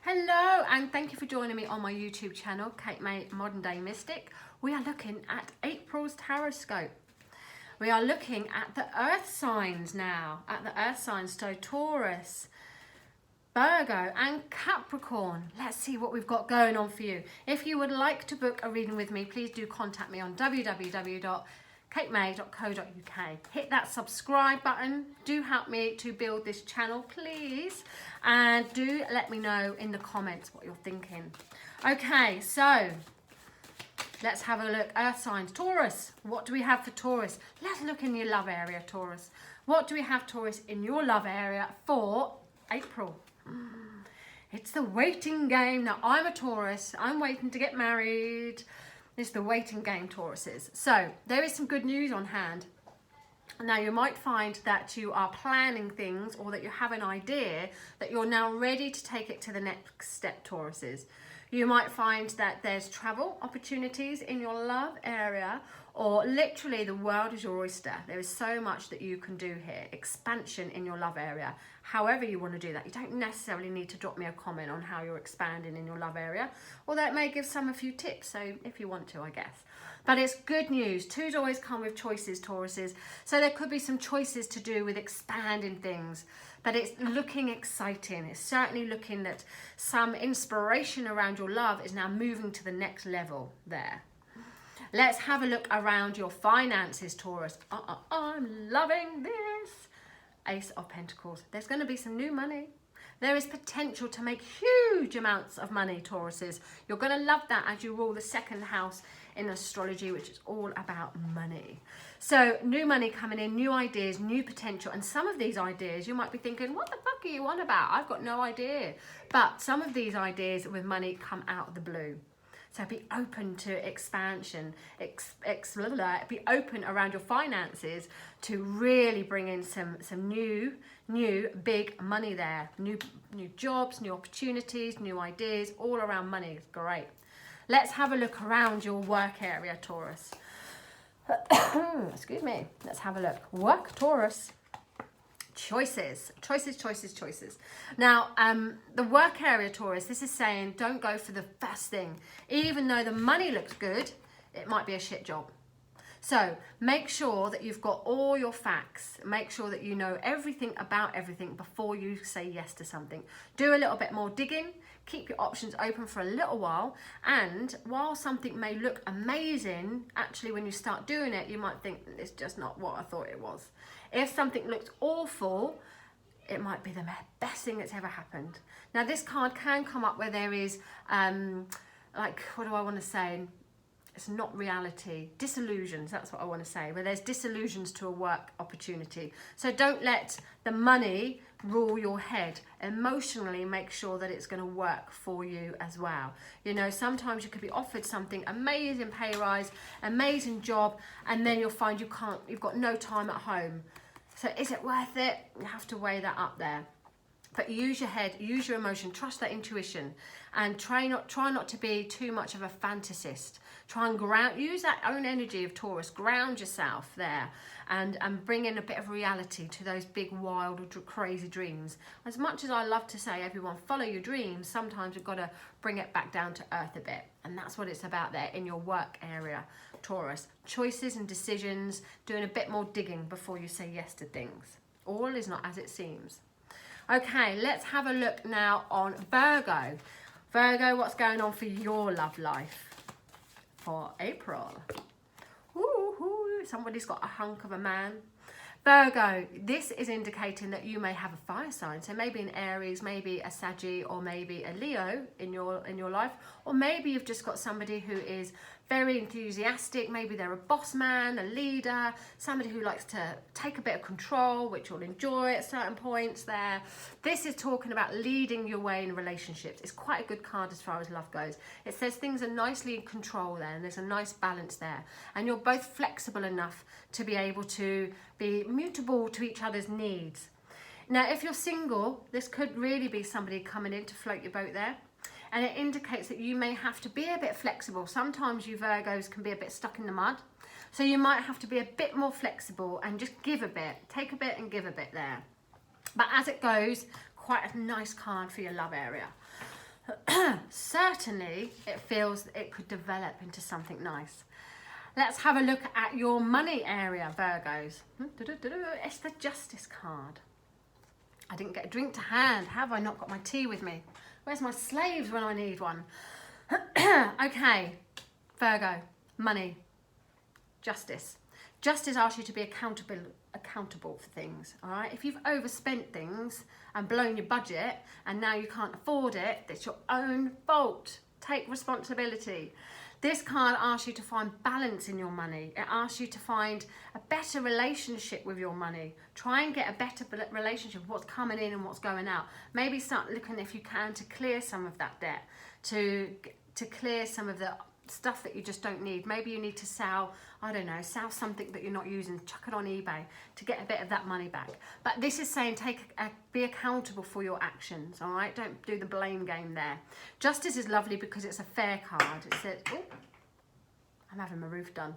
Hello, and thank you for joining me on my YouTube channel, Kate May Modern Day Mystic. We are looking at April's tarot scope. We are looking at the earth signs now, so Taurus, Virgo and Capricorn. Let's see what we've got going on for you. If you would like to book a reading with me, please do contact me on www.katemay.co.uk. Hit that subscribe button. Do help me to build this channel, please. And do let me know in the comments what you're thinking. Okay, so let's have a look. Earth signs. Taurus. What do we have for Taurus? Let's look in your love area, Taurus. What do we have, Taurus, in your love area for April? It's the waiting game. Now, I'm a Taurus. I'm waiting to get married. It's the waiting game, Tauruses. So there is some good news on hand. Now, you might find that you are planning things, or that you have an idea that you're now ready to take it to the next step, Tauruses. You might find that there's travel opportunities in your love area, or literally the world is your oyster. There is so much that you can do here. Expansion in your love area. However you want to do that. You don't necessarily need to drop me a comment on how you're expanding in your love area, although it may give some a few tips, so if you want to, I guess. But it's good news. Twos always come with choices, Tauruses. So there could be some choices to do with expanding things. But it's looking exciting. It's certainly looking that some inspiration around your love is now moving to the next level there. Let's have a look around your finances, Taurus. I'm loving this. Ace of Pentacles. There's going to be some new money. There is potential to make huge amounts of money, Tauruses. You're going to love that as you rule the second house in astrology, which is all about money. So new money coming in, new ideas, new potential. And some of these ideas you might be thinking, what the fuck are you on about? I've got no idea. But some of these ideas with money come out of the blue. So be open to expansion, be open around your finances to really bring in some new big money there. New jobs, new opportunities, new ideas, all around money. It's great. Let's have a look around your work area, Taurus. Excuse me. Let's have a look. Work, Taurus. Choices. Now, the work area, Taurus, this is saying don't go for the first thing. Even though the money looks good, it might be a shit job. So make sure that you've got all your facts. Make sure that you know everything about everything before you say yes to something. Do a little bit more digging. Keep your options open for a little while. And while something may look amazing, actually when you start doing it, you might think it's just not what I thought it was. If something looks awful, it might be the best thing that's ever happened. Now this card can come up where there is, like, what do I want to say? It's not reality. Disillusions, that's what I want to say. Where there's disillusions to a work opportunity. So don't let the money rule your head. Emotionally, make sure that it's going to work for you as well. You know, sometimes you could be offered something, amazing pay rise, amazing job, and then you'll find you've got no time at home. So is it worth it? You have to weigh that up there. But use your head, use your emotion, trust that intuition, and try not to be too much of a fantasist. Try and use that own energy of Taurus, ground yourself there, and bring in a bit of reality to those big, wild, crazy dreams. As much as I love to say, everyone, follow your dreams, sometimes you've got to bring it back down to earth a bit. And that's what it's about there in your work area, Taurus. Choices and decisions, doing a bit more digging before you say yes to things. All is not as it seems. Okay, let's have a look now on Virgo. Virgo, what's going on for your love life for April? Ooh, somebody's got a hunk of a man. Virgo, this is indicating that you may have a fire sign. So maybe an Aries, maybe a Sagittarius, or maybe a Leo in your life. Or maybe you've just got somebody who is very enthusiastic. Maybe they're a boss man, a leader, somebody who likes to take a bit of control, which you'll enjoy at certain points there. This is talking about leading your way in relationships. It's quite a good card as far as love goes. It says things are nicely in control there, and there's a nice balance there. And you're both flexible enough to be able to be mutable to each other's needs. Now, if you're single, this could really be somebody coming in to float your boat there. And it indicates that you may have to be a bit flexible. Sometimes you Virgos can be a bit stuck in the mud. So you might have to be a bit more flexible and just give a bit. Take a bit and give a bit there. But as it goes, quite a nice card for your love area. certainly it feels that it could develop into something nice. Let's have a look at your money area, Virgos. It's the Justice card. I didn't get a drink to hand. Have I not got my tea with me? Where's my slaves when I need one? Okay, Virgo, money, justice. Justice asks you to be accountable for things, all right? If you've overspent things and blown your budget and now you can't afford it, it's your own fault. Take responsibility. This card asks you to find balance in your money. It asks you to find a better relationship with your money. Try and get a better relationship with what's coming in and what's going out. Maybe start looking, if you can, to clear some of that debt, to clear some of the stuff that you just don't need. Maybe you need to sell, I don't know, sell something that you're not using, chuck it on eBay to get a bit of that money back. But this is saying be accountable for your actions, all right? Don't do the blame game there. Justice is lovely because it's a fair card. It says, oh, I'm having my roof done.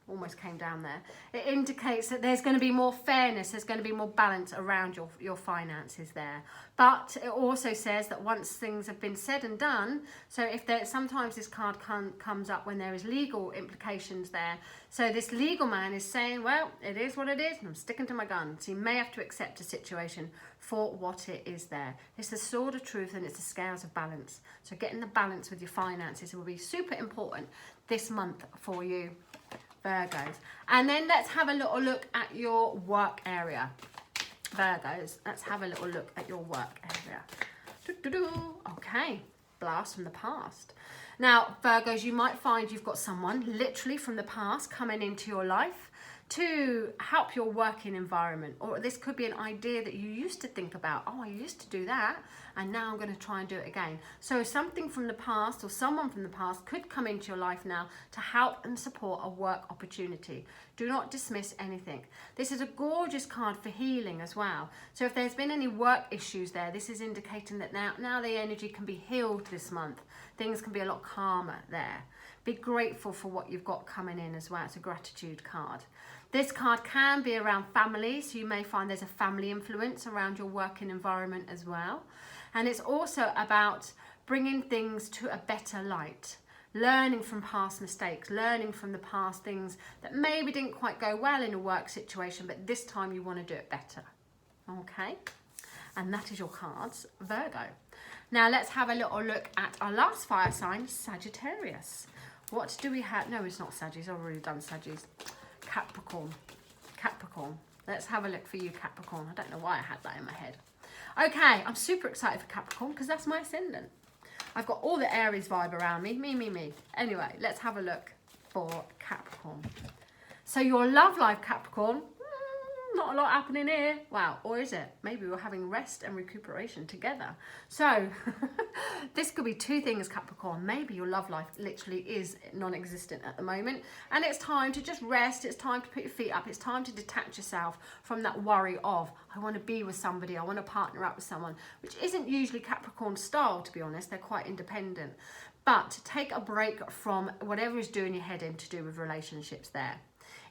Almost came down there. It indicates that there's going to be more fairness, there's going to be more balance around your finances there. But it also says that once things have been said and done, so if there, sometimes this card comes up when there is legal implications there. So this legal man is saying, well, it is what it is, and I'm sticking to my guns. So you may have to accept a situation for what it is there. It's the sword of truth and it's the scales of balance. So getting the balance with your finances will be super important this month for you, Virgos. And then let's have a little look at your work area, Virgos. Let's have a little look at your work area. Okay, blast from the past. Now, Virgos, you might find you've got someone literally from the past coming into your life to help your working environment, or this could be an idea that you used to think about. Oh, I used to do that and now I'm going to try and do it again. So something from the past or someone from the past could come into your life now to help and support a work opportunity. Do not dismiss anything. This is a gorgeous card for healing as well. So if there's been any work issues there, this is indicating that now the energy can be healed this month. Things can be a lot calmer there. Be grateful for what you've got coming in as well. It's a gratitude card. This card can be around family, so you may find there's a family influence around your working environment as well. And it's also about bringing things to a better light, learning from past mistakes, learning from the past things that maybe didn't quite go well in a work situation, but this time you want to do it better. Okay? And that is your cards, Virgo. Now let's have a little look at our last fire sign, Sagittarius. What do we have? No, it's not Sagittarius. I've already done Sagittarius. Capricorn. Capricorn. Let's have a look for you, Capricorn. I don't know why I had that in my head. Okay, I'm super excited for Capricorn because that's my ascendant. I've got all the Aries vibe around me. Me. Anyway, let's have a look for Capricorn. So your love life, Capricorn. Not a lot happening here. Wow, or is it? Maybe we're having rest and recuperation together. So this could be two things, Capricorn. Maybe your love life literally is non-existent at the moment and it's time to just rest. It's time to put your feet up. It's time to detach yourself from that worry of, I want to be with somebody, I want to partner up with someone, which isn't usually Capricorn style, to be honest. They're quite independent. But to take a break from whatever is doing your head in to do with relationships there.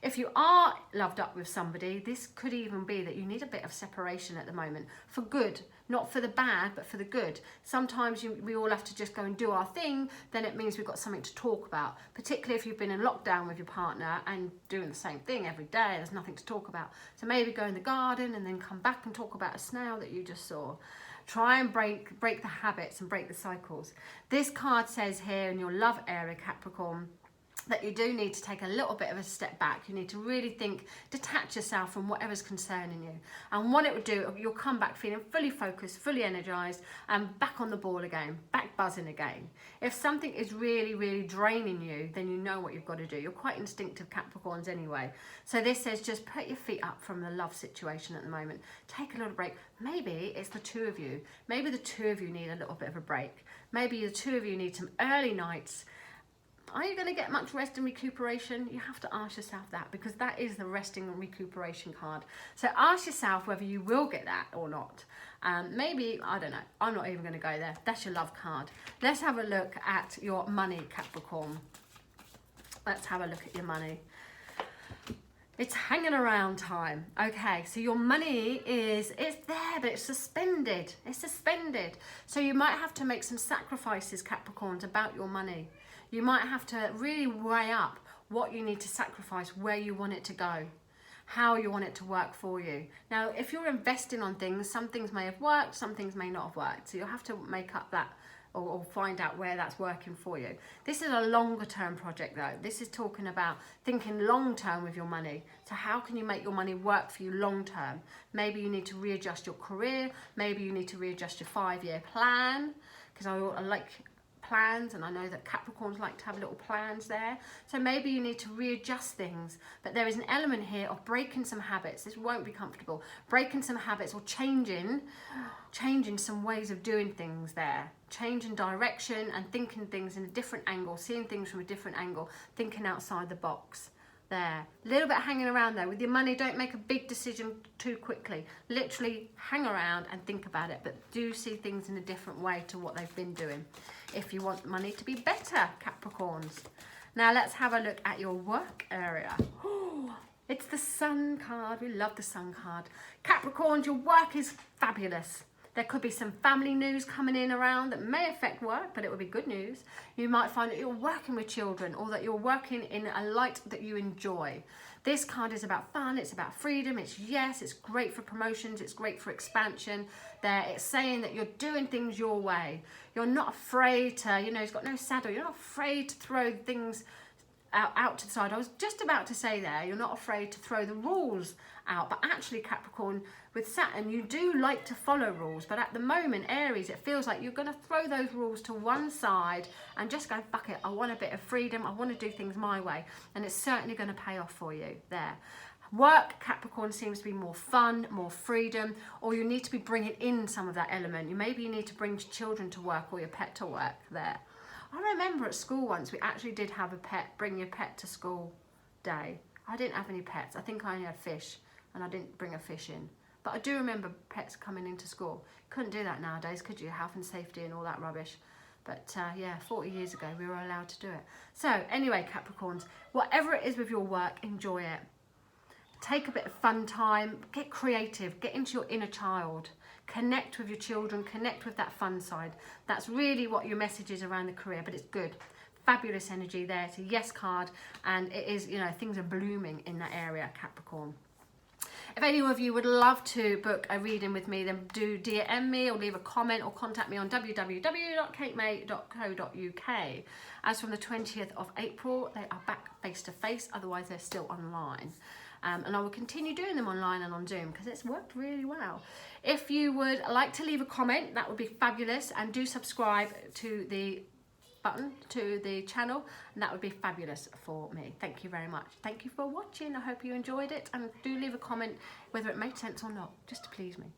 If you are loved up with somebody, this could even be that you need a bit of separation at the moment for good, not for the bad, but for the good. Sometimes we all have to just go and do our thing, then it means we've got something to talk about, particularly if you've been in lockdown with your partner and doing the same thing every day, there's nothing to talk about. So maybe go in the garden and then come back and talk about a snail that you just saw. Try and break the habits and break the cycles. This card says here in your love area, Capricorn, that you do need to take a little bit of a step back. You need to really think, detach yourself from whatever's concerning you. And what it would do, you'll come back feeling fully focused, fully energized, and back on the ball again, back buzzing again. If something is really, really draining you, then you know what you've got to do. You're quite instinctive Capricorns anyway. So this says just put your feet up from the love situation at the moment. Take a little break. Maybe it's the two of you. Maybe the two of you need a little bit of a break. Maybe the two of you need some early nights. Are you going to get much rest and recuperation? You have to ask yourself that, because that is the resting and recuperation card. So ask yourself whether you will get that or not. Maybe, I don't know. I'm not even going to go there. That's your love card. Let's have a look at your money, Capricorn. Let's have a look at your money. It's hanging around time. Okay, so your money it's there, but it's suspended. It's suspended. So you might have to make some sacrifices, Capricorns, about your money. You might have to really weigh up what you need to sacrifice, where you want it to go, how you want it to work for you. Now, if you're investing on things, some things may have worked, some things may not have worked. So you'll have to make up that or find out where that's working for you. This is a longer term project though. This is talking about thinking long term with your money. So how can you make your money work for you long term? Maybe you need to readjust your career. Maybe you need to readjust your 5-year plan, because I like plans, and I know that Capricorns like to have little plans there. So maybe you need to readjust things, but there is an element here of breaking some habits. This won't be comfortable. Breaking some habits or changing some ways of doing things there. Changing direction and thinking things in a different angle, seeing things from a different angle, thinking outside the box. There, a little bit hanging around there with your money. Don't make a big decision too quickly. Literally hang around and think about it, but do see things in a different way to what they've been doing if you want money to be better, Capricorns. Now let's have a look at your work area. It's the Sun card. We love the Sun card. Capricorns, your work is fabulous. There could be some family news coming in around that may affect work, but it will be good news. You might find that you're working with children, or that you're working in a light that you enjoy. This card is about fun, it's about freedom, it's great for promotions, it's great for expansion. There, it's saying that you're doing things your way. You're not afraid to, it's got no saddle, you're not afraid to throw things out to the side. I was just about to say there, you're not afraid to throw the rules out, but actually Capricorn, with Saturn, you do like to follow rules, but at the moment, Aries, it feels like you're going to throw those rules to one side and just go, fuck it, I want a bit of freedom, I want to do things my way, and it's certainly going to pay off for you there. Work, Capricorn, seems to be more fun, more freedom, or you need to be bringing in some of that element. Maybe you need to bring children to work or your pet to work there. I remember at school once, we actually did have a pet, bring your pet to school day. I didn't have any pets. I think I only had fish, and I didn't bring a fish in. But I do remember pets coming into school. Couldn't do that nowadays, could you? Health and safety and all that rubbish. But yeah, 40 years ago, we were allowed to do it. So anyway, Capricorns, whatever it is with your work, enjoy it. Take a bit of fun time, get creative, get into your inner child. Connect with your children, connect with that fun side. That's really what your message is around the career, but it's good. Fabulous energy there. It's a yes card, and it is, things are blooming in that area, Capricorn. If any of you would love to book a reading with me, then do DM me or leave a comment or contact me on www.katemay.co.uk. As from the 20th of April, they are back face to face, otherwise they're still online. And I will continue doing them online and on Zoom because it's worked really well. If you would like to leave a comment, that would be fabulous, and do subscribe to the button to the channel, and that would be fabulous for me. Thank you very much. Thank you for watching. I hope you enjoyed it, and do leave a comment whether it made sense or not, just to please me.